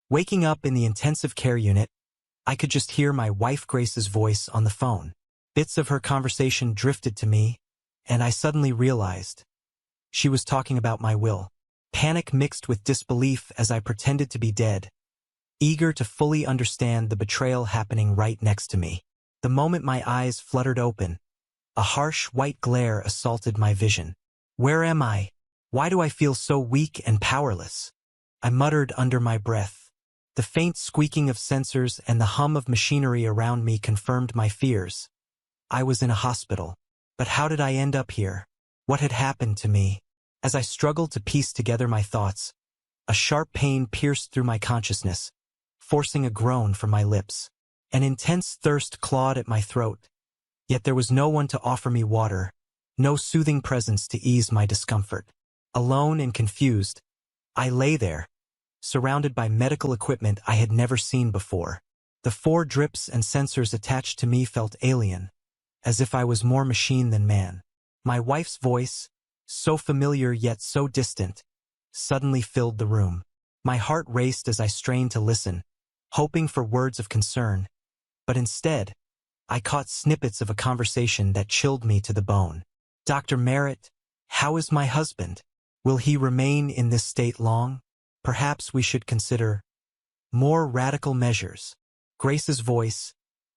Waking up in the intensive care unit, I could just hear my wife Grace's voice on the phone. Bits of her conversation drifted to me, and I suddenly realized she was talking about my will. Panic mixed with disbelief as I pretended to be dead, eager to fully understand the betrayal happening right next to me. The moment my eyes fluttered open, a harsh white glare assaulted my vision. Where am I? Why do I feel so weak and powerless? I muttered under my breath. The faint squeaking of sensors and the hum of machinery around me confirmed my fears. I was in a hospital. But how did I end up here? What had happened to me? As I struggled to piece together my thoughts, a sharp pain pierced through my consciousness, forcing a groan from my lips. An intense thirst clawed at my throat. Yet there was no one to offer me water, no soothing presence to ease my discomfort. Alone and confused, I lay there, surrounded by medical equipment I had never seen before. The 4 drips and sensors attached to me felt alien, as if I was more machine than man. My wife's voice, so familiar yet so distant, suddenly filled the room. My heart raced as I strained to listen, hoping for words of concern, but instead, I caught snippets of a conversation that chilled me to the bone. "Dr. Merritt, how is my husband? Will he remain in this state long? Perhaps we should consider more radical measures." Grace's voice,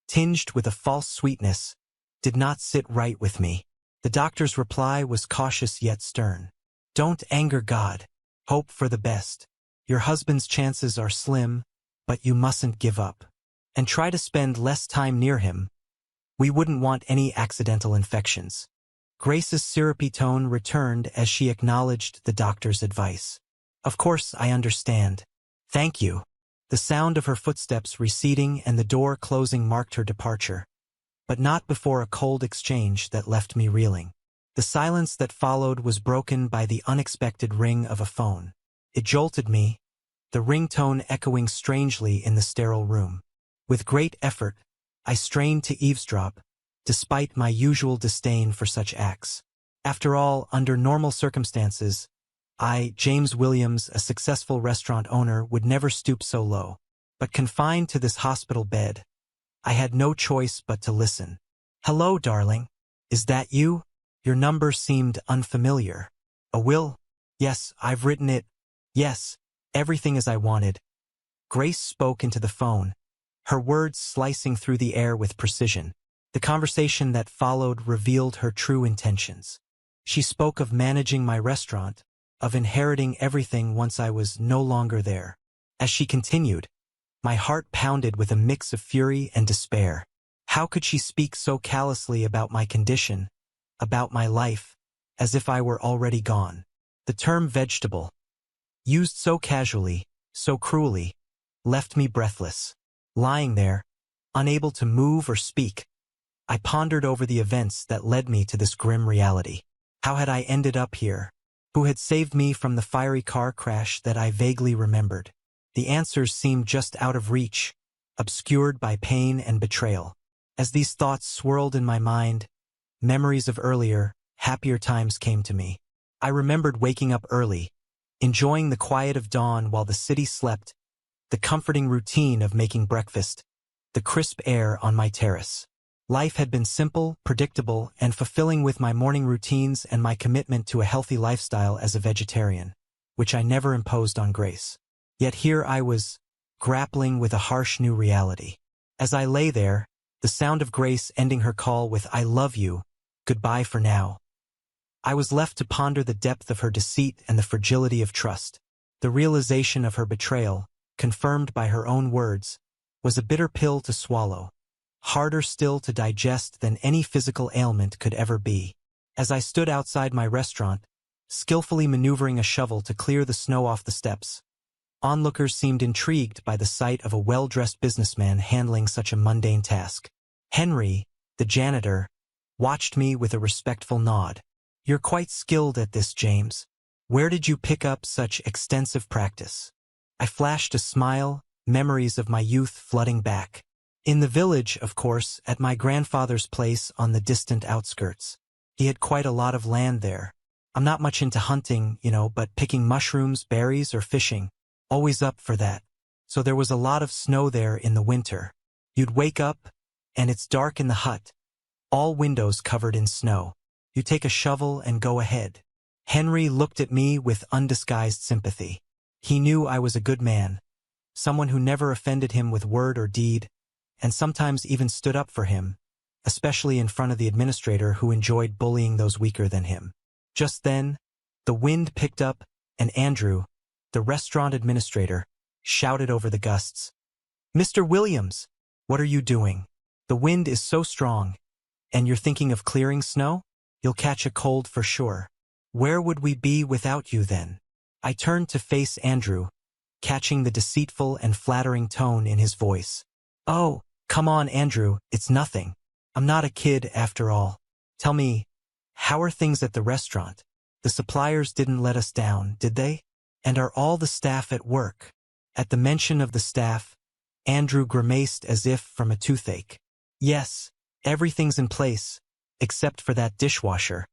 tinged with a false sweetness, did not sit right with me. The doctor's reply was cautious yet stern. "Don't anger God. Hope for the best. Your husband's chances are slim, but you mustn't give up. And try to spend less time near him. We wouldn't want any accidental infections." Grace's syrupy tone returned as she acknowledged the doctor's advice. "Of course, I understand. Thank you." The sound of her footsteps receding and the door closing marked her departure, but not before a cold exchange that left me reeling. The silence that followed was broken by the unexpected ring of a phone. It jolted me, the ringtone echoing strangely in the sterile room. With great effort, I strained to eavesdrop, despite my usual disdain for such acts. After all, under normal circumstances, I, James Williams, a successful restaurant owner, would never stoop so low. But confined to this hospital bed, I had no choice but to listen. "Hello, darling. Is that you? Your number seemed unfamiliar." "A will? Yes, I've written it. Yes, everything as I wanted." Grace spoke into the phone, her words slicing through the air with precision. The conversation that followed revealed her true intentions. She spoke of managing my restaurant, of inheriting everything once I was no longer there. As she continued, my heart pounded with a mix of fury and despair. How could she speak so callously about my condition, about my life, as if I were already gone? The term vegetable, used so casually, so cruelly, left me breathless. Lying there, unable to move or speak, I pondered over the events that led me to this grim reality. How had I ended up here? Who had saved me from the fiery car crash that I vaguely remembered? The answers seemed just out of reach, obscured by pain and betrayal. As these thoughts swirled in my mind, memories of earlier, happier times came to me. I remembered waking up early, enjoying the quiet of dawn while the city slept, the comforting routine of making breakfast, the crisp air on my terrace. Life had been simple, predictable, and fulfilling with my morning routines and my commitment to a healthy lifestyle as a vegetarian, which I never imposed on Grace. Yet here I was, grappling with a harsh new reality. As I lay there, the sound of Grace ending her call with "I love you, goodbye for now." I was left to ponder the depth of her deceit and the fragility of trust. The realization of her betrayal, confirmed by her own words, was a bitter pill to swallow, harder still to digest than any physical ailment could ever be. As I stood outside my restaurant, skillfully maneuvering a shovel to clear the snow off the steps, onlookers seemed intrigued by the sight of a well-dressed businessman handling such a mundane task. Henry, the janitor, watched me with a respectful nod. "You're quite skilled at this, James. Where did you pick up such extensive practice?" I flashed a smile, memories of my youth flooding back. "In the village, of course, at my grandfather's place on the distant outskirts. He had quite a lot of land there. I'm not much into hunting, but picking mushrooms, berries, or fishing. Always up for that." so there was a lot of snow there in the winter. You'd wake up, and it's dark in the hut, all windows covered in snow. You take a shovel and go ahead. Henry looked at me with undisguised sympathy. He knew I was a good man, someone who never offended him with word or deed, and sometimes even stood up for him, especially in front of the administrator who enjoyed bullying those weaker than him. Just then, the wind picked up, and Andrew, the restaurant administrator, shouted over the gusts. "Mr. Williams, what are you doing? The wind is so strong, and you're thinking of clearing snow? You'll catch a cold for sure. Where would we be without you then?" I turned to face Andrew, catching the deceitful and flattering tone in his voice. "Oh, come on, Andrew, it's nothing. I'm not a kid after all. Tell me, how are things at the restaurant? The suppliers didn't let us down, did they? And are all the staff at work?" At the mention of the staff, Andrew grimaced as if from a toothache. "Yes, everything's in place, except for that dishwasher.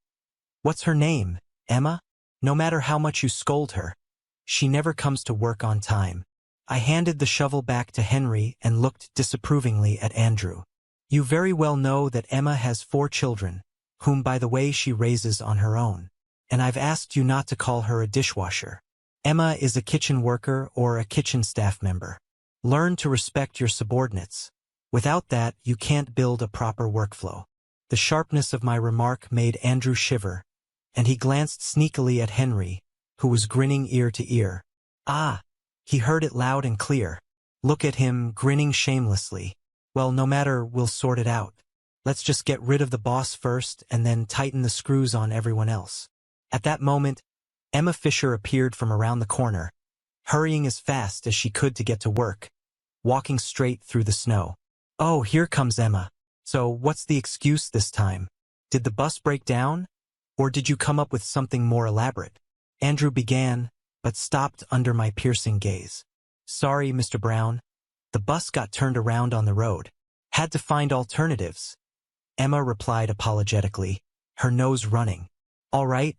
What's her name? Emma? No matter how much you scold her, she never comes to work on time." I handed the shovel back to Henry and looked disapprovingly at Andrew. "You very well know that Emma has 4 children, whom by the way she raises on her own. And I've asked you not to call her a dishwasher. Emma is a kitchen worker or a kitchen staff member. Learn to respect your subordinates. Without that, you can't build a proper workflow." The sharpness of my remark made Andrew shiver, and he glanced sneakily at Henry, who was grinning ear to ear. Ah, he heard it loud and clear. Look at him, grinning shamelessly. "Well, no matter, we'll sort it out. Let's just get rid of the boss first and then tighten the screws on everyone else." At that moment, Emma Fisher appeared from around the corner, hurrying as fast as she could to get to work, walking straight through the snow. "Oh, here comes Emma. So what's the excuse this time? Did the bus break down? Or did you come up with something more elaborate?" Andrew began, but stopped under my piercing gaze. "Sorry, Mr. Brown. The bus got turned around on the road. Had to find alternatives," Emma replied apologetically, her nose running. "All right,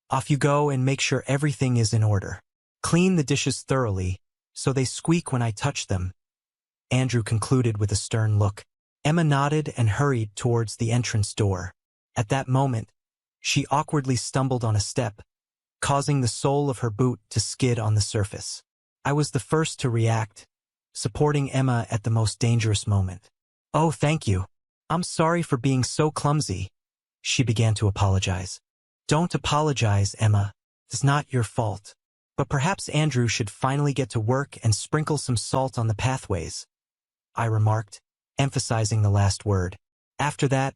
off you go and make sure everything is in order. Clean the dishes thoroughly, so they squeak when I touch them," Andrew concluded with a stern look. Emma nodded and hurried towards the entrance door. At that moment, she awkwardly stumbled on a step, causing the sole of her boot to skid on the surface. I was the first to react, supporting Emma at the most dangerous moment. "Oh, thank you. I'm sorry for being so clumsy," she began to apologize. "Don't apologize, Emma. It's not your fault. But perhaps Andrew should finally get to work and sprinkle some salt on the pathways," I remarked, emphasizing the last word. After that,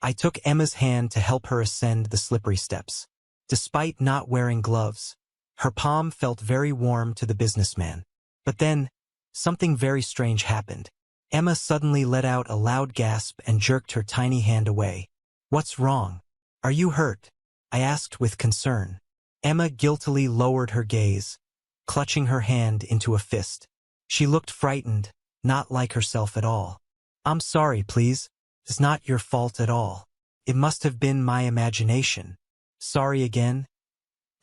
I took Emma's hand to help her ascend the slippery steps. Despite not wearing gloves, her palm felt very warm to the businessman. But then, something very strange happened. Emma suddenly let out a loud gasp and jerked her tiny hand away. "What's wrong? Are you hurt?" I asked with concern. Emma guiltily lowered her gaze, clutching her hand into a fist. She looked frightened, not like herself at all. "I'm sorry, please. It's not your fault at all. It must have been my imagination." "Sorry again,"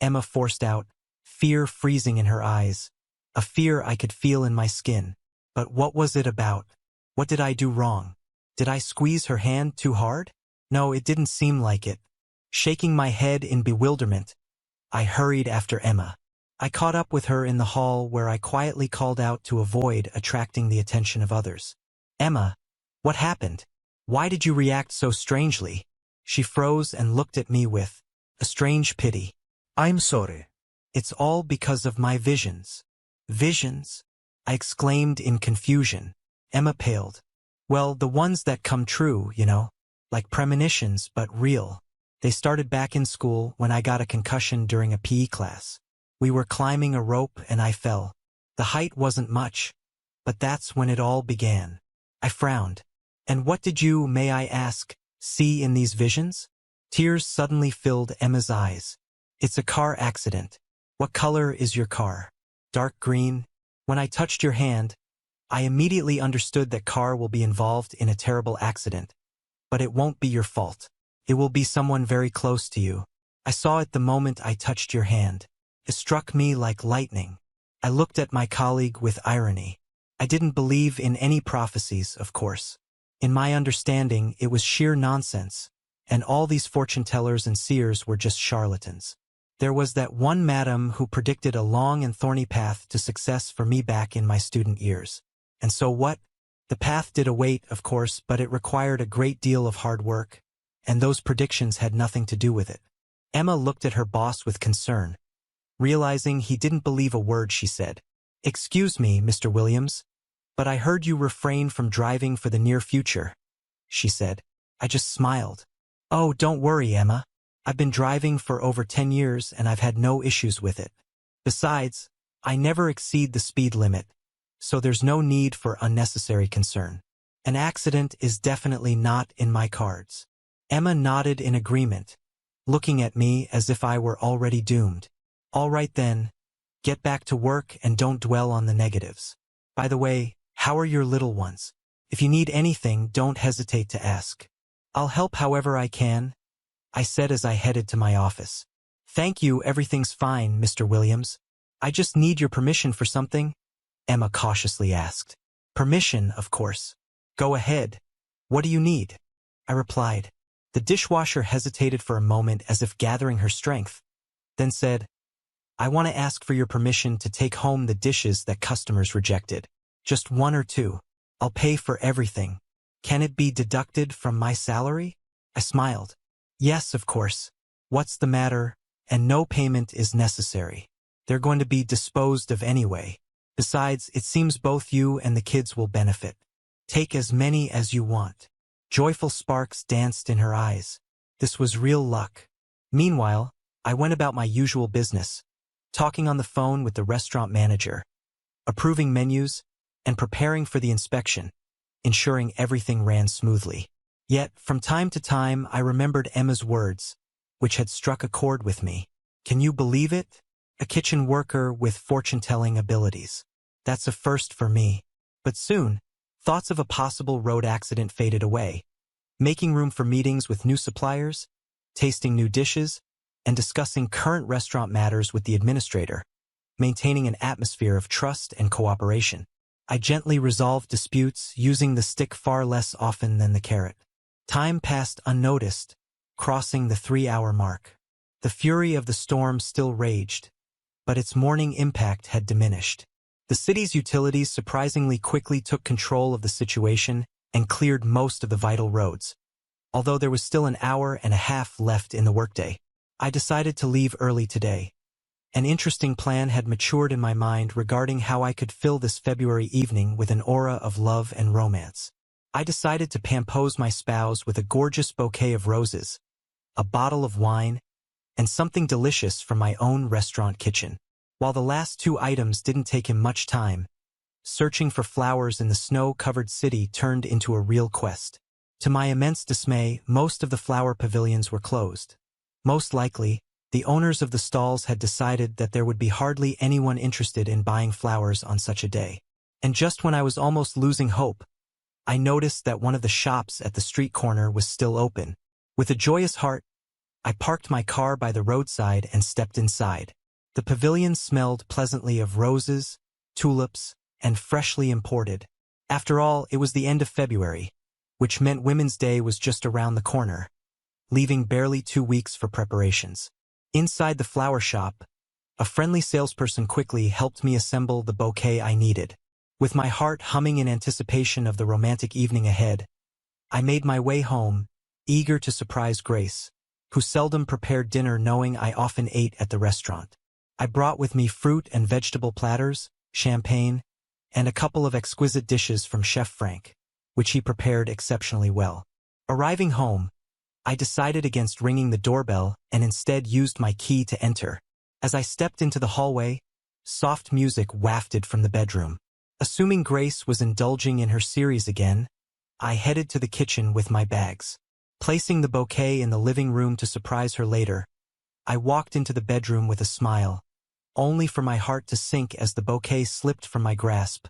Emma forced out, fear freezing in her eyes, a fear I could feel in my skin. "But what was it about? What did I do wrong? Did I squeeze her hand too hard?" "No, it didn't seem like it." Shaking my head in bewilderment, I hurried after Emma. I caught up with her in the hall where I quietly called out to avoid attracting the attention of others. "Emma, what happened? Why did you react so strangely?" She froze and looked at me with a strange pity. "I'm sorry." "It's all because of my visions." "Visions?" I exclaimed in confusion. Emma paled. "Well, the ones that come true, you know, like premonitions, but real. They started back in school when I got a concussion during a PE class. We were climbing a rope and I fell. The height wasn't much, but that's when it all began." I frowned. "And what did you, may I ask, see in these visions?" Tears suddenly filled Emma's eyes. "It's a car accident." "What color is your car?" "Dark green." "When I touched your hand, I immediately understood that car will be involved in a terrible accident. But it won't be your fault. It will be someone very close to you. I saw it the moment I touched your hand. It struck me like lightning." I looked at my colleague with irony. I didn't believe in any prophecies, of course. In my understanding, it was sheer nonsense, and all these fortune-tellers and seers were just charlatans. There was that one madam who predicted a long and thorny path to success for me back in my student years. And so what? The path did await, of course, but it required a great deal of hard work, and those predictions had nothing to do with it. Emma looked at her boss with concern, realizing he didn't believe a word she said. "Excuse me, Mr. Williams, but I heard you refrain from driving for the near future," she said. I just smiled. "Oh, don't worry, Emma. I've been driving for over 10 years and I've had no issues with it. Besides, I never exceed the speed limit, so there's no need for unnecessary concern. An accident is definitely not in my cards." Emma nodded in agreement, looking at me as if I were already doomed. "All right then, get back to work and don't dwell on the negatives. By the way, how are your little ones? If you need anything, don't hesitate to ask. I'll help however I can," I said as I headed to my office. "Thank you, everything's fine, Mr. Williams. I just need your permission for something," Emma cautiously asked. "Permission, of course. Go ahead. What do you need?" I replied. The dishwasher hesitated for a moment as if gathering her strength, then said, "I want to ask for your permission to take home the dishes that customers rejected. Just one or two. I'll pay for everything. Can it be deducted from my salary?" I smiled. "Yes, of course. What's the matter? And no payment is necessary. They're going to be disposed of anyway. Besides, it seems both you and the kids will benefit. Take as many as you want." Joyful sparks danced in her eyes. This was real luck. Meanwhile, I went about my usual business, talking on the phone with the restaurant manager, approving menus, and preparing for the inspection, ensuring everything ran smoothly. Yet, from time to time, I remembered Emma's words, which had struck a chord with me. Can you believe it? A kitchen worker with fortune-telling abilities. That's a first for me. But soon, thoughts of a possible road accident faded away, making room for meetings with new suppliers, tasting new dishes, and discussing current restaurant matters with the administrator, maintaining an atmosphere of trust and cooperation. I gently resolved disputes, using the stick far less often than the carrot. Time passed unnoticed, crossing the 3-hour mark. The fury of the storm still raged, but its morning impact had diminished. The city's utilities surprisingly quickly took control of the situation and cleared most of the vital roads. Although there was still an hour and a half left in the workday, I decided to leave early today. An interesting plan had matured in my mind regarding how I could fill this February evening with an aura of love and romance. I decided to pampose my spouse with a gorgeous bouquet of roses, a bottle of wine, and something delicious from my own restaurant kitchen. While the last 2 items didn't take him much time, searching for flowers in the snow-covered city turned into a real quest. To my immense dismay, most of the flower pavilions were closed. Most likely, the owners of the stalls had decided that there would be hardly anyone interested in buying flowers on such a day. And just when I was almost losing hope, I noticed that one of the shops at the street corner was still open. With a joyous heart, I parked my car by the roadside and stepped inside. The pavilion smelled pleasantly of roses, tulips, and freshly imported. After all, it was the end of February, which meant Women's Day was just around the corner, leaving barely 2 weeks for preparations. Inside the flower shop, a friendly salesperson quickly helped me assemble the bouquet I needed. With my heart humming in anticipation of the romantic evening ahead, I made my way home, eager to surprise Grace, who seldom prepared dinner knowing I often ate at the restaurant. I brought with me fruit and vegetable platters, champagne, and a couple of exquisite dishes from Chef Frank, which he prepared exceptionally well. Arriving home, I decided against ringing the doorbell and instead used my key to enter. As I stepped into the hallway, soft music wafted from the bedroom. Assuming Grace was indulging in her series again, I headed to the kitchen with my bags. Placing the bouquet in the living room to surprise her later, I walked into the bedroom with a smile, only for my heart to sink as the bouquet slipped from my grasp,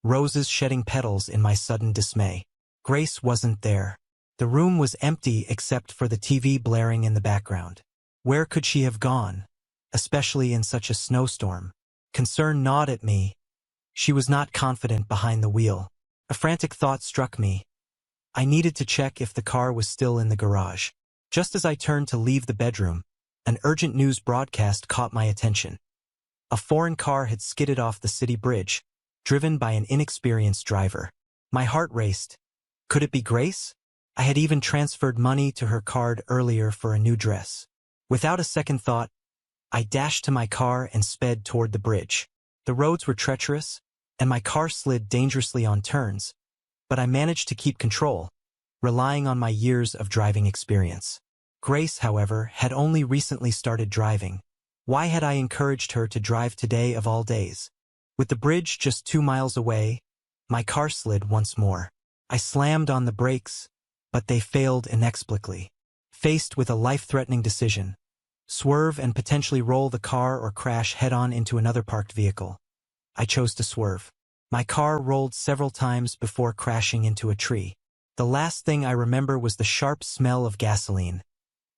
roses shedding petals in my sudden dismay. Grace wasn't there. The room was empty except for the TV blaring in the background. Where could she have gone, especially in such a snowstorm? Concern gnawed at me. She was not confident behind the wheel. A frantic thought struck me. I needed to check if the car was still in the garage. Just as I turned to leave the bedroom, an urgent news broadcast caught my attention. A foreign car had skidded off the city bridge, driven by an inexperienced driver. My heart raced. Could it be Grace? I had even transferred money to her card earlier for a new dress. Without a second thought, I dashed to my car and sped toward the bridge. The roads were treacherous, and my car slid dangerously on turns, but I managed to keep control, relying on my years of driving experience. Grace, however, had only recently started driving. Why had I encouraged her to drive today of all days? With the bridge just 2 miles away, my car slid once more. I slammed on the brakes, but they failed inexplicably. Faced with a life-threatening decision, swerve and potentially roll the car or crash head-on into another parked vehicle, I chose to swerve. My car rolled several times before crashing into a tree. The last thing I remember was the sharp smell of gasoline,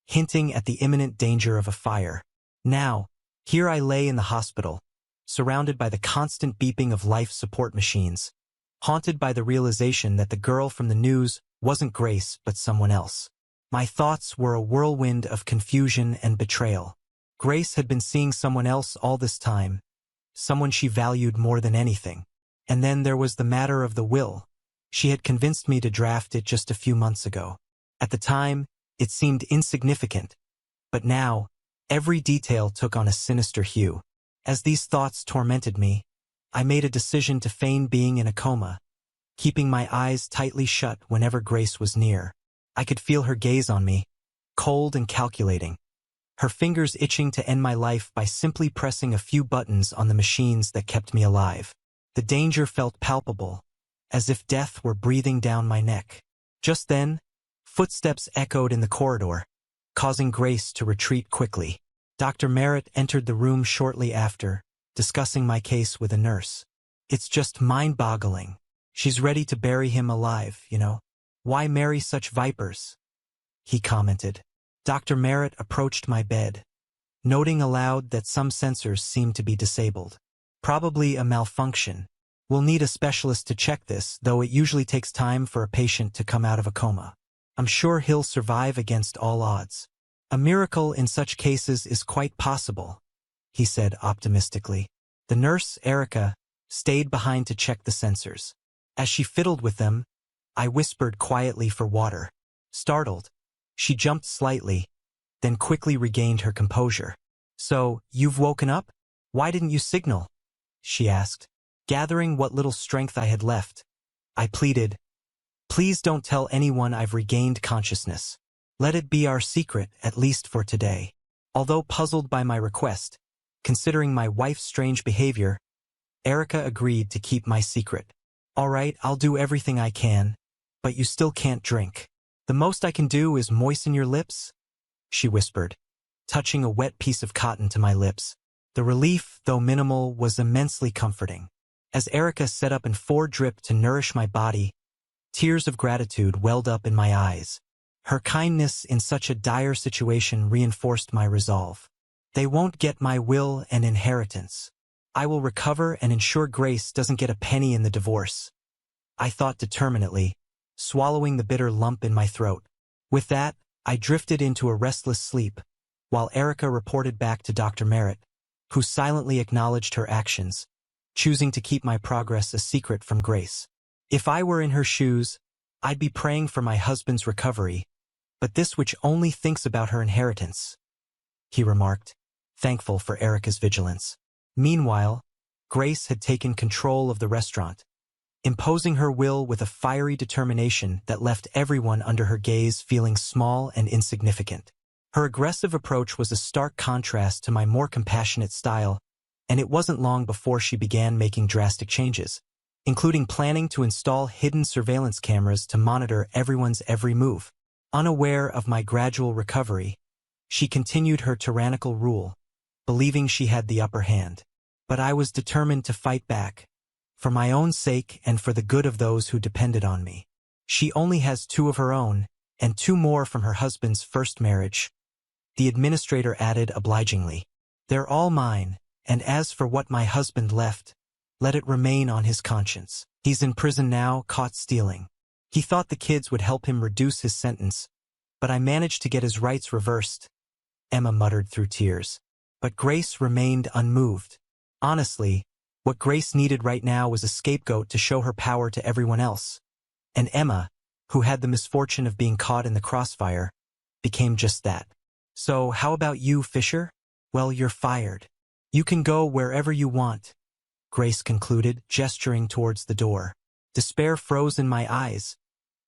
hinting at the imminent danger of a fire. Now, here I lay in the hospital, surrounded by the constant beeping of life support machines, haunted by the realization that the girl from the news wasn't Grace but someone else. My thoughts were a whirlwind of confusion and betrayal. Grace had been seeing someone else all this time, someone she valued more than anything. And then there was the matter of the will. She had convinced me to draft it just a few months ago. At the time, it seemed insignificant, but now, every detail took on a sinister hue. As these thoughts tormented me, I made a decision to feign being in a coma, keeping my eyes tightly shut whenever Grace was near. I could feel her gaze on me, cold and calculating, her fingers itching to end my life by simply pressing a few buttons on the machines that kept me alive. The danger felt palpable, as if death were breathing down my neck. Just then, footsteps echoed in the corridor, causing Grace to retreat quickly. Dr. Merritt entered the room shortly after, discussing my case with a nurse. "It's just mind-boggling. She's ready to bury him alive, you know. Why marry such vipers?" he commented. Dr. Merritt approached my bed, noting aloud that some sensors seemed to be disabled. "Probably a malfunction. We'll need a specialist to check this, though it usually takes time for a patient to come out of a coma. I'm sure he'll survive against all odds. A miracle in such cases is quite possible," he said optimistically. The nurse, Erica, stayed behind to check the sensors. As she fiddled with them, I whispered quietly for water. Startled, she jumped slightly, then quickly regained her composure. "So, you've woken up? Why didn't you signal?" she asked. Gathering what little strength I had left, I pleaded, "Please don't tell anyone I've regained consciousness. Let it be our secret, at least for today." Although puzzled by my request, considering my wife's strange behavior, Erica agreed to keep my secret. "All right, I'll do everything I can, but you still can't drink. The most I can do is moisten your lips," she whispered, touching a wet piece of cotton to my lips. The relief, though minimal, was immensely comforting. As Erica set up an 4-drip to nourish my body, tears of gratitude welled up in my eyes. Her kindness in such a dire situation reinforced my resolve. They won't get my will and inheritance. I will recover and ensure Grace doesn't get a penny in the divorce, I thought determinedly, swallowing the bitter lump in my throat. With that, I drifted into a restless sleep, while Erica reported back to Dr. Merritt, who silently acknowledged her actions, choosing to keep my progress a secret from Grace. If I were in her shoes, I'd be praying for my husband's recovery, but this witch only thinks about her inheritance, he remarked, thankful for Erica's vigilance. Meanwhile, Grace had taken control of the restaurant, imposing her will with a fiery determination that left everyone under her gaze feeling small and insignificant. Her aggressive approach was a stark contrast to my more compassionate style, and it wasn't long before she began making drastic changes, including planning to install hidden surveillance cameras to monitor everyone's every move. Unaware of my gradual recovery, she continued her tyrannical rule, believing she had the upper hand. But I was determined to fight back, for my own sake and for the good of those who depended on me. "She only has 2 of her own, and 2 more from her husband's first marriage," the administrator added obligingly. "They're all mine, And as for what my husband left, let it remain on his conscience. He's in prison now, caught stealing. He thought the kids would help him reduce his sentence, but I managed to get his rights reversed," Emma muttered through tears. But Grace remained unmoved. Honestly, what Grace needed right now was a scapegoat to show her power to everyone else. And Emma, who had the misfortune of being caught in the crossfire, became just that. "So how about you, Fisher? Well, you're fired. You can go wherever you want," Grace concluded, gesturing towards the door. Despair froze in my eyes.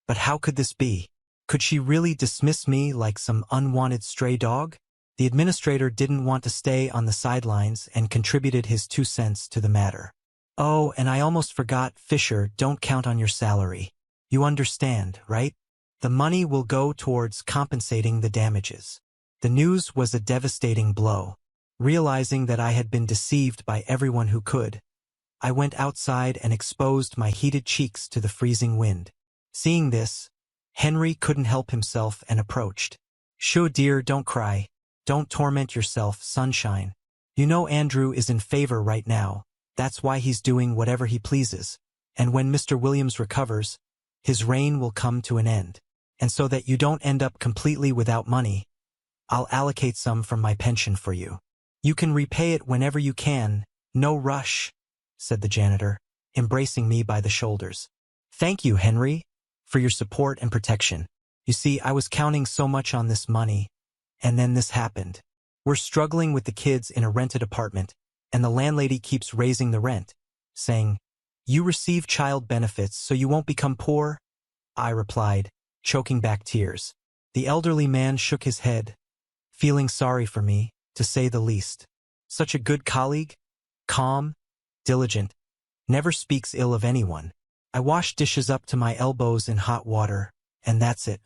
But how could this be? Could she really dismiss me like some unwanted stray dog? The administrator didn't want to stay on the sidelines and contributed his 2 cents to the matter. "Oh, and I almost forgot, Fisher, don't count on your salary. You understand, right? The money will go towards compensating the damages." The news was a devastating blow. Realizing that I had been deceived by everyone who could, I went outside and exposed my heated cheeks to the freezing wind. Seeing this, Henry couldn't help himself and approached. "Shoo, dear, don't cry. Don't torment yourself, sunshine. You know Andrew is in favor right now. That's why he's doing whatever he pleases. And when Mr. Williams recovers, his reign will come to an end. And so that you don't end up completely without money, I'll allocate some from my pension for you. You can repay it whenever you can, no rush," said the janitor, embracing me by the shoulders. "Thank you, Henry, for your support and protection. You see, I was counting so much on this money, and then this happened. We're struggling with the kids in a rented apartment, and the landlady keeps raising the rent, saying, 'You receive child benefits so you won't become poor?' I replied, choking back tears. The elderly man shook his head, feeling sorry for me, to say the least. Such a good colleague, calm, diligent, never speaks ill of anyone. I washed dishes up to my elbows in hot water, and that's it.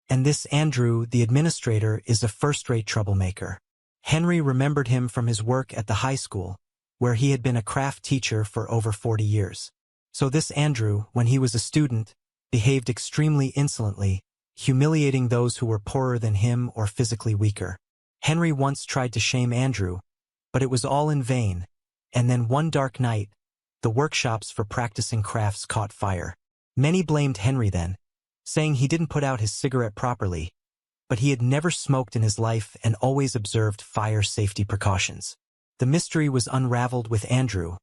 And this Andrew, the administrator, is a first-rate troublemaker." Henry remembered him from his work at the high school, where he had been a craft teacher for over 40 years. So this Andrew, when he was a student, behaved extremely insolently, humiliating those who were poorer than him or physically weaker. Henry once tried to shame Andrew, but it was all in vain, and then one dark night, the workshops for practicing crafts caught fire. Many blamed Henry then, saying he didn't put out his cigarette properly, but he had never smoked in his life and always observed fire safety precautions. The mystery was unraveled with Andrew,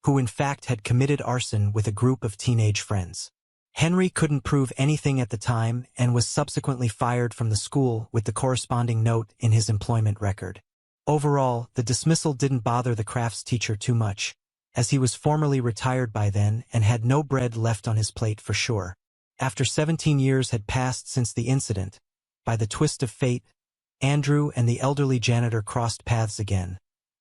who in fact had committed arson with a group of teenage friends. Henry couldn't prove anything at the time and was subsequently fired from the school with the corresponding note in his employment record. Overall, the dismissal didn't bother the crafts teacher too much, as he was formerly retired by then and had no bread left on his plate for sure. After 17 years had passed since the incident, by the twist of fate, Andrew and the elderly janitor crossed paths again,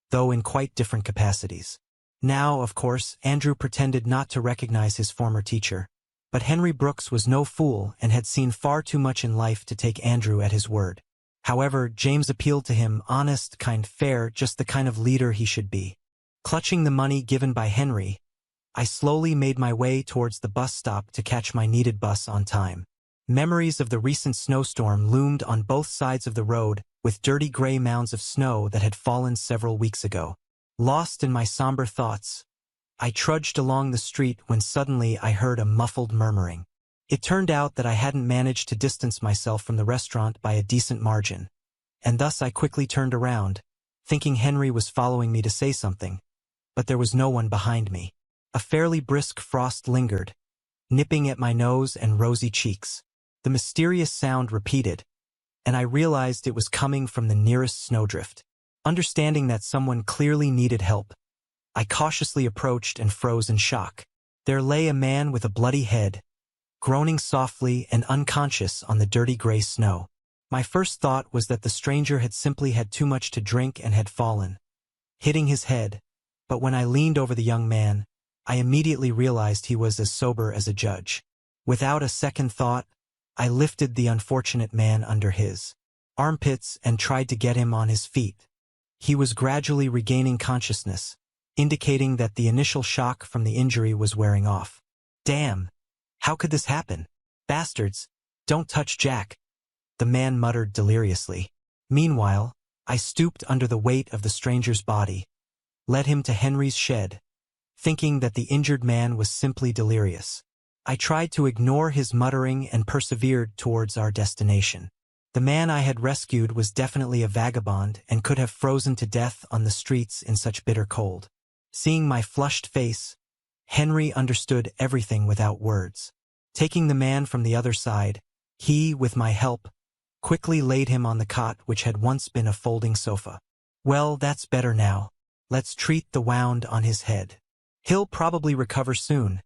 though in quite different capacities. Now, of course, Andrew pretended not to recognize his former teacher, but Henry Brooks was no fool and had seen far too much in life to take Andrew at his word. However, James appealed to him, honest, kind, fair, just the kind of leader he should be. Clutching the money given by Henry, I slowly made my way towards the bus stop to catch my needed bus on time. Memories of the recent snowstorm loomed on both sides of the road, with dirty gray mounds of snow that had fallen several weeks ago. Lost in my somber thoughts, I trudged along the street when suddenly I heard a muffled murmuring. It turned out that I hadn't managed to distance myself from the restaurant by a decent margin, and thus I quickly turned around, thinking Henry was following me to say something, but there was no one behind me. A fairly brisk frost lingered, nipping at my nose and rosy cheeks. The mysterious sound repeated, and I realized it was coming from the nearest snowdrift. Understanding that someone clearly needed help, I cautiously approached and froze in shock. There lay a man with a bloody head, groaning softly and unconscious on the dirty gray snow. My first thought was that the stranger had simply had too much to drink and had fallen, hitting his head, but when I leaned over the young man, I immediately realized he was as sober as a judge. Without a second thought, I lifted the unfortunate man under his armpits and tried to get him on his feet. He was gradually regaining consciousness, indicating that the initial shock from the injury was wearing off. "Damn! How could this happen? Bastards! Don't touch Jack!" the man muttered deliriously. Meanwhile, I stooped under the weight of the stranger's body, led him to Henry's shed, thinking that the injured man was simply delirious. I tried to ignore his muttering and persevered towards our destination. The man I had rescued was definitely a vagabond and could have frozen to death on the streets in such bitter cold. Seeing my flushed face, Henry understood everything without words. Taking the man from the other side, he, with my help, quickly laid him on the cot which had once been a folding sofa. Well, that's better now. Let's treat the wound on his head. He'll probably recover soon,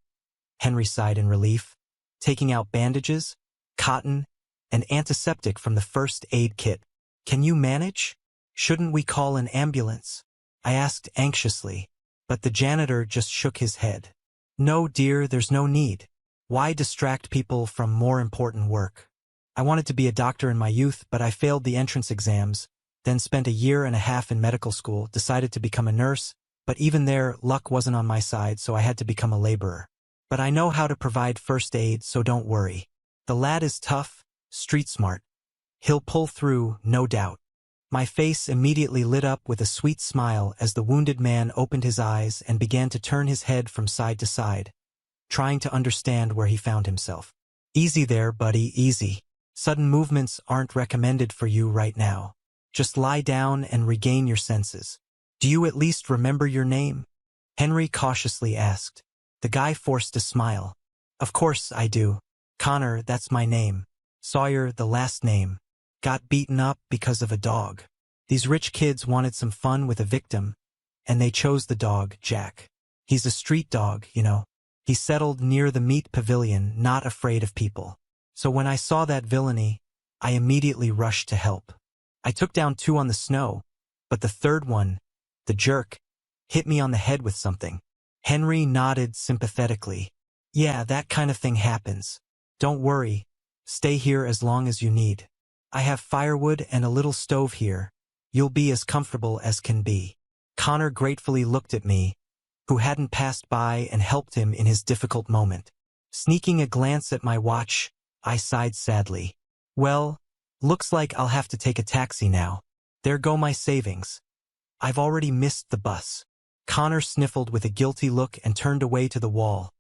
Henry sighed in relief, taking out bandages, cotton, and antiseptic from the first aid kit. Can you manage? Shouldn't we call an ambulance? I asked anxiously, but the janitor just shook his head. No, dear, there's no need. Why distract people from more important work? I wanted to be a doctor in my youth, but I failed the entrance exams, then spent a year and a half in medical school, decided to become a nurse, but even there, luck wasn't on my side, so I had to become a laborer. But I know how to provide first aid, so don't worry. The lad is tough, street smart. He'll pull through, no doubt. My face immediately lit up with a sweet smile as the wounded man opened his eyes and began to turn his head from side to side, trying to understand where he found himself. Easy there, buddy, easy. Sudden movements aren't recommended for you right now. Just lie down and regain your senses. Do you at least remember your name? Henry cautiously asked. The guy forced a smile. Of course I do. Connor, that's my name. Sawyer, the last name. Got beaten up because of a dog. These rich kids wanted some fun with a victim, and they chose the dog, Jack. He's a street dog, you know. He settled near the meat pavilion, not afraid of people. So when I saw that villainy, I immediately rushed to help. I took down 2 on the snow, but the third one, the jerk, hit me on the head with something. Henry nodded sympathetically. Yeah, that kind of thing happens. Don't worry. Stay here as long as you need. I have firewood and a little stove here. You'll be as comfortable as can be. Connor gratefully looked at me, who hadn't passed by and helped him in his difficult moment. Sneaking a glance at my watch, I sighed sadly. Well, looks like I'll have to take a taxi now. There go my savings. I've already missed the bus. Connor sniffled with a guilty look and turned away to the wall.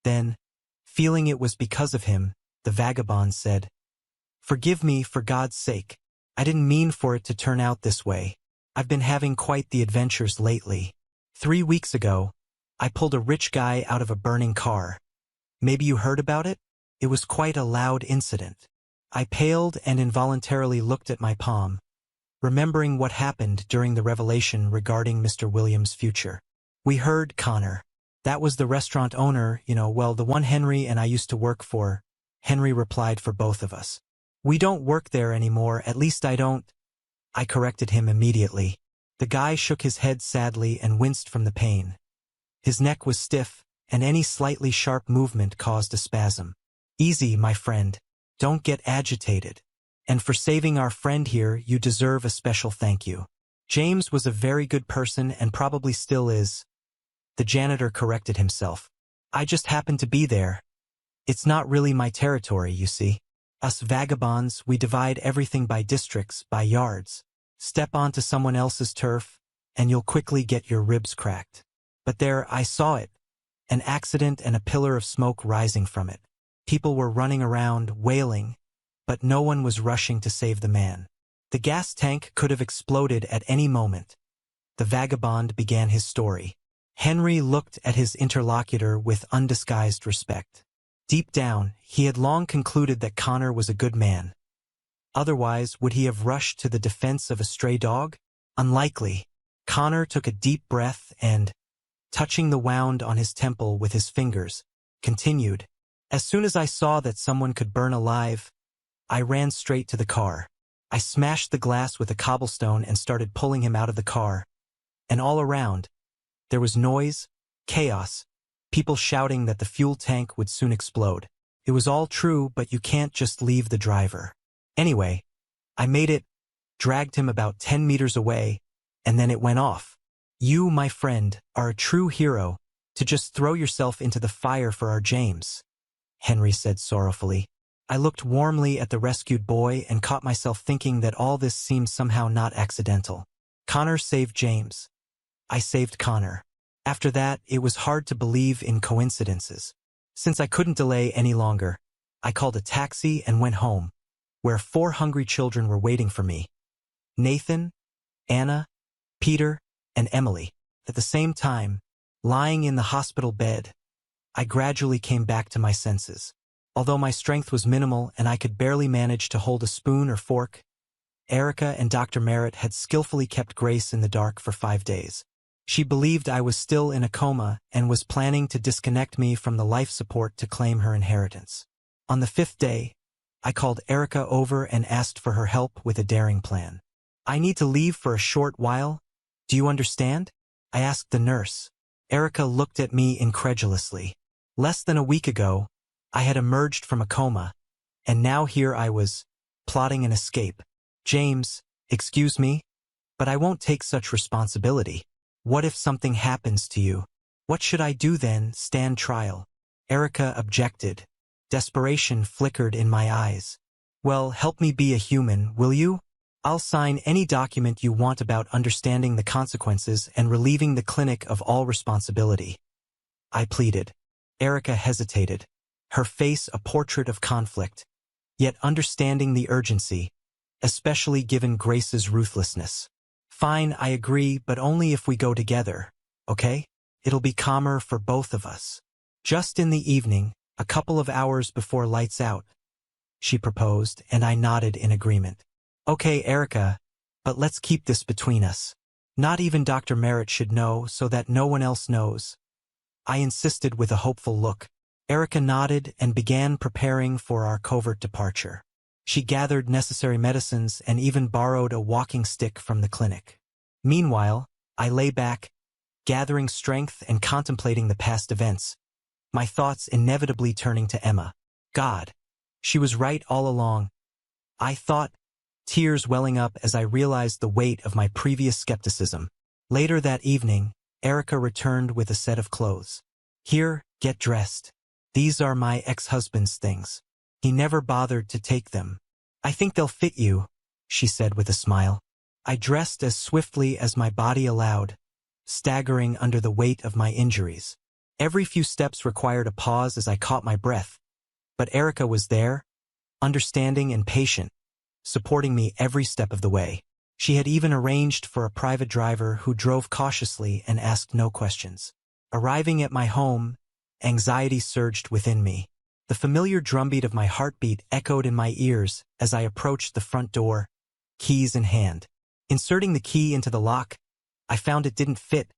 Then, feeling it was because of him, the vagabond said, Forgive me, for God's sake. I didn't mean for it to turn out this way. I've been having quite the adventures lately. 3 weeks ago, I pulled a rich guy out of a burning car. Maybe you heard about it? It was quite a loud incident. I paled and involuntarily looked at my palm, remembering what happened during the revelation regarding Mr. Williams' future. We heard, Connor. That was the restaurant owner, well, the one Henry and I used to work for. Henry replied for both of us. We don't work there anymore, at least I don't. I corrected him immediately. The guy shook his head sadly and winced from the pain. His neck was stiff, and any slightly sharp movement caused a spasm. Easy, my friend. Don't get agitated. And for saving our friend here, you deserve a special thank you. James was a very good person and probably still is. The janitor corrected himself. I just happened to be there. It's not really my territory, you see. Us vagabonds, we divide everything by districts, by yards. Step onto someone else's turf, and you'll quickly get your ribs cracked. But there, I saw it. An accident and a pillar of smoke rising from it. People were running around, wailing, but no one was rushing to save the man. The gas tank could have exploded at any moment. The vagabond began his story. Henry looked at his interlocutor with undisguised respect. Deep down, he had long concluded that Connor was a good man. Otherwise, would he have rushed to the defense of a stray dog? Unlikely. Connor took a deep breath and, touching the wound on his temple with his fingers, continued. As soon as I saw that someone could burn alive, I ran straight to the car. I smashed the glass with a cobblestone and started pulling him out of the car. And all around, there was noise, chaos, people shouting that the fuel tank would soon explode. It was all true, but you can't just leave the driver. Anyway, I made it, dragged him about 10 meters away, and then it went off. You, my friend, are a true hero, to just throw yourself into the fire for our James, Henry said sorrowfully. I looked warmly at the rescued boy and caught myself thinking that all this seemed somehow not accidental. Connor saved James. I saved Connor. After that, it was hard to believe in coincidences. Since I couldn't delay any longer, I called a taxi and went home, where 4 hungry children were waiting for me. Nathan, Anna, Peter, and Emily. At the same time, lying in the hospital bed, I gradually came back to my senses. Although my strength was minimal and I could barely manage to hold a spoon or fork, Erica and Dr. Merritt had skillfully kept Grace in the dark for 5 days. She believed I was still in a coma and was planning to disconnect me from the life support to claim her inheritance. On the 5th day, I called Erica over and asked for her help with a daring plan. "I need to leave for a short while. Do you understand?" I asked the nurse. Erica looked at me incredulously. Less than a week ago, I had emerged from a coma, and now here I was, plotting an escape. "James, excuse me, but I won't take such responsibility. What if something happens to you? What should I do then, stand trial?" Erica objected. Desperation flickered in my eyes. "Well, help me be a human, will you? I'll sign any document you want about understanding the consequences and relieving the clinic of all responsibility," I pleaded. Erica hesitated, her face a portrait of conflict, yet understanding the urgency, especially given Grace's ruthlessness. "Fine, I agree, but only if we go together, okay? It'll be calmer for both of us." Just in the evening, a couple of hours before lights out, she proposed, and I nodded in agreement. "Okay, Erica, but let's keep this between us. Not even Dr. Merritt should know, so that no one else knows," I insisted with a hopeful look. Erica nodded and began preparing for our covert departure. She gathered necessary medicines and even borrowed a walking stick from the clinic. Meanwhile, I lay back, gathering strength and contemplating the past events, my thoughts inevitably turning to Emma. God, she was right all along, I thought, tears welling up as I realized the weight of my previous skepticism. Later that evening, Erica returned with a set of clothes. "Here, get dressed. These are my ex-husband's things. He never bothered to take them. I think they'll fit you," she said with a smile. I dressed as swiftly as my body allowed, staggering under the weight of my injuries. Every few steps required a pause as I caught my breath, but Erica was there, understanding and patient, supporting me every step of the way. She had even arranged for a private driver who drove cautiously and asked no questions. Arriving at my home, anxiety surged within me. The familiar drumbeat of my heartbeat echoed in my ears as I approached the front door, keys in hand. Inserting the key into the lock, I found it didn't fit.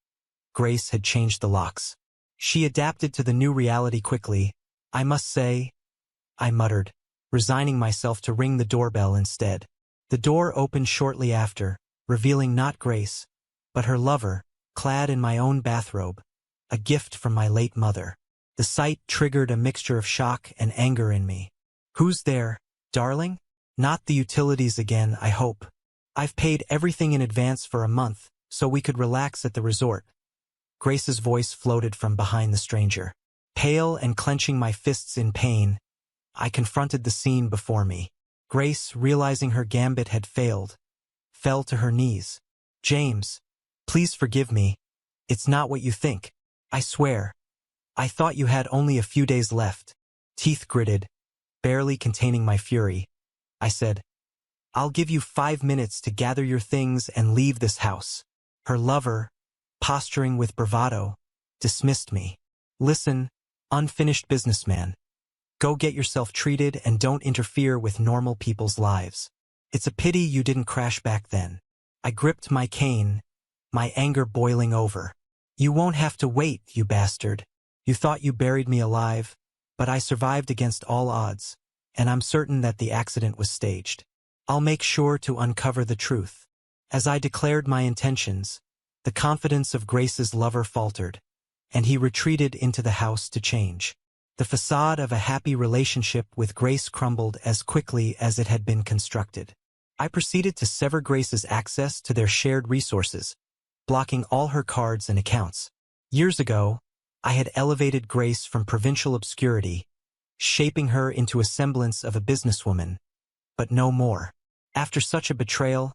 Grace had changed the locks. She adapted to the new reality quickly, I must say, I muttered, resigning myself to ring the doorbell instead. The door opened shortly after, revealing not Grace, but her lover, clad in my own bathrobe, a gift from my late mother. The sight triggered a mixture of shock and anger in me. "Who's there, darling? Not the utilities again, I hope. I've paid everything in advance for a month, so we could relax at the resort." Grace's voice floated from behind the stranger. Pale and clenching my fists in pain, I confronted the scene before me. Grace, realizing her gambit had failed, fell to her knees. "James, please forgive me. It's not what you think. I swear. I thought you had only a few days left." Teeth gritted, barely containing my fury, I said, "I'll give you 5 minutes to gather your things and leave this house." Her lover, posturing with bravado, dismissed me. "Listen, unfinished businessman. Go get yourself treated and don't interfere with normal people's lives. It's a pity you didn't crash back then." I gripped my cane, my anger boiling over. "You won't have to wait, you bastard. You thought you buried me alive, but I survived against all odds, and I'm certain that the accident was staged. I'll make sure to uncover the truth." As I declared my intentions, the confidence of Grace's lover faltered, and he retreated into the house to change. The facade of a happy relationship with Grace crumbled as quickly as it had been constructed. I proceeded to sever Grace's access to their shared resources, blocking all her cards and accounts. Years ago, I had elevated Grace from provincial obscurity, shaping her into a semblance of a businesswoman, but no more. After such a betrayal,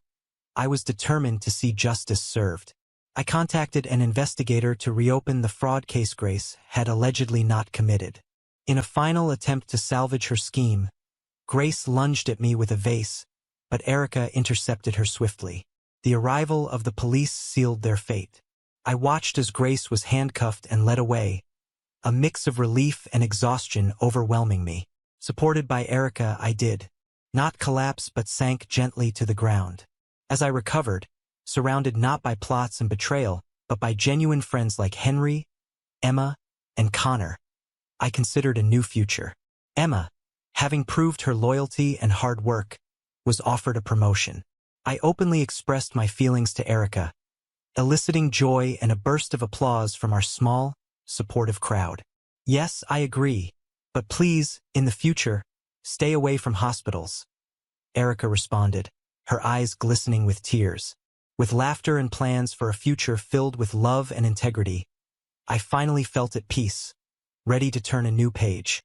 I was determined to see justice served. I contacted an investigator to reopen the fraud case Grace had allegedly not committed. In a final attempt to salvage her scheme, Grace lunged at me with a vase, but Erica intercepted her swiftly. The arrival of the police sealed their fate. I watched as Grace was handcuffed and led away, a mix of relief and exhaustion overwhelming me. Supported by Erica, I did not collapse but sank gently to the ground. As I recovered, surrounded not by plots and betrayal, but by genuine friends like Henry, Emma, and Connor, I considered a new future. Emma, having proved her loyalty and hard work, was offered a promotion. I openly expressed my feelings to Erica, eliciting joy and a burst of applause from our small, supportive crowd. Yes, I agree, but please, in the future, stay away from hospitals, Erica responded, her eyes glistening with tears. With laughter and plans for a future filled with love and integrity, I finally felt at peace, ready to turn a new page.